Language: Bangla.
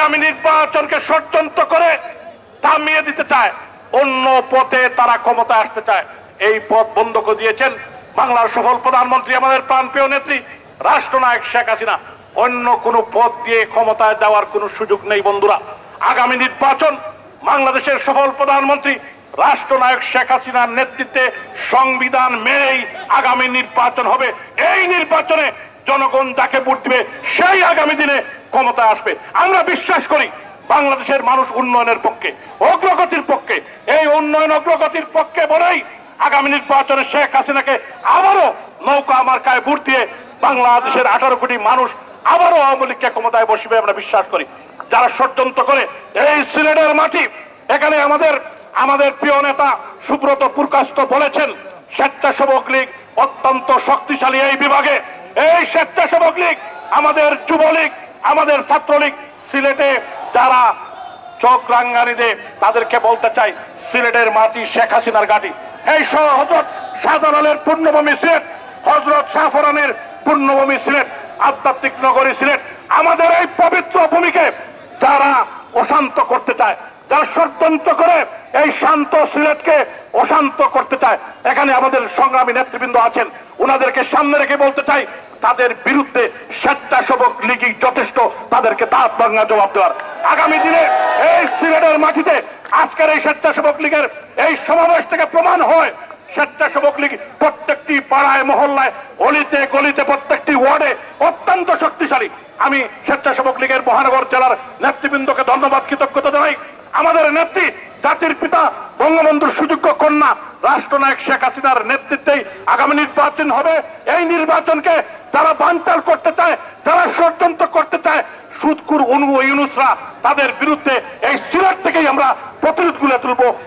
আগামী নির্বাচনকে ষড়যন্ত্র করে থামিয়ে দিতে চায়, অন্য পথে তারা ক্ষমতায় আসতে চায়। এই পথ বন্ধ করে দিয়েছেন বাংলার সফল প্রধানমন্ত্রী, আমাদের প্রাণপ্রিয় নেত্রী রাষ্ট্রনায়ক শেখ হাসিনা। অন্য কোনো পথ দিয়ে ক্ষমতায় যাওয়ার কোনো সুযোগ নেই বন্ধুরা। আগামী নির্বাচন বাংলাদেশের সফল প্রধানমন্ত্রী রাষ্ট্রনায়ক শেখ হাসিনার নেতৃত্বে সংবিধান মেনেই আগামী নির্বাচন হবে। এই নির্বাচনে জনগণ যাকে ভোট দিবে সেই আগামী দিনে ক্ষমতায় আসবে। আমরা বিশ্বাস করি বাংলাদেশের মানুষ উন্নয়নের পক্ষে, অগ্রগতির পক্ষে। এই উন্নয়ন অগ্রগতির পক্ষে বলেই আগামী নির্বাচনে শেখ হাসিনাকে আবারও নৌকা মার্কায় ভোট দিয়ে বাংলাদেশের 18 কোটি মানুষ আবারও আওয়ামী লীগকে ক্ষমতায় বসবে আমরা বিশ্বাস করি। যারা ষড়যন্ত্র করে এই সিলেটের মাটি, এখানে আমাদের প্রিয় নেতা সুব্রত পুরকাস্ত বলেছেন স্বেচ্ছাসেবক লীগ অত্যন্ত শক্তিশালী এই বিভাগে। এই স্বেচ্ছাসেবক লীগ, আমাদের যুবলীগ, আমাদের ছাত্রলীগ সিলেটে যারা চোখ রাঙ্গানি দেয় তাদেরকে বলতে চাই সিলেটের মাটি শেখ হাসিনার ঘাঁটি। এই হযরত শাহজালালের পূর্ণভূমি সিলেট, হযরত শাহফরানের পূর্ণভূমি সিলেট, আধ্যাত্মিক নগরী সিলেট। আমাদের এই পবিত্র ভূমিকে যারা অশান্ত করতে চায়, যারা ষড়যন্ত্র করে এই শান্ত সিলেটকে অশান্ত করতে চায়, এখানে আমাদের সংগ্রামী নেতৃবৃন্দ আছেন, ওনাদেরকে সামনে রেখে বলতে চাই তাদের বিরুদ্ধে স্বেচ্ছাসেবক লীগই যথেষ্ট তাদেরকে দাঁত ভাঙা জবাব দেওয়ার। আগামী দিনে এই সিলেটের মাটিতে আজকের এই স্বেচ্ছাসেবক লীগের এই সমাবেশ থেকে প্রমাণ হয় স্বেচ্ছাসেবক লীগ প্রত্যেকটি পাড়ায় মহল্লায় অলিতে গলিতে প্রত্যেকটি ওয়ার্ডে অত্যন্ত শক্তিশালী। আমি স্বেচ্ছাসেবক লীগের মহানগর জেলার নেতৃবৃন্দকে ধন্যবাদ কৃতজ্ঞতা জানাই। আমাদের নেত্রী জাতির পিতা বঙ্গবন্ধুর সুযোগ্য কন্যা রাষ্ট্রনায়ক শেখ হাসিনার নেতৃত্বেই আগামী নির্বাচন হবে। এই নির্বাচনকে যারা বানচাল করতে চায়, যারা ষড়যন্ত্র করতে চায়, সুদখোর ইউনূসরা, তাদের বিরুদ্ধে এই সিলেট থেকেই আমরা প্রতিরোধ গড়ে তুলব।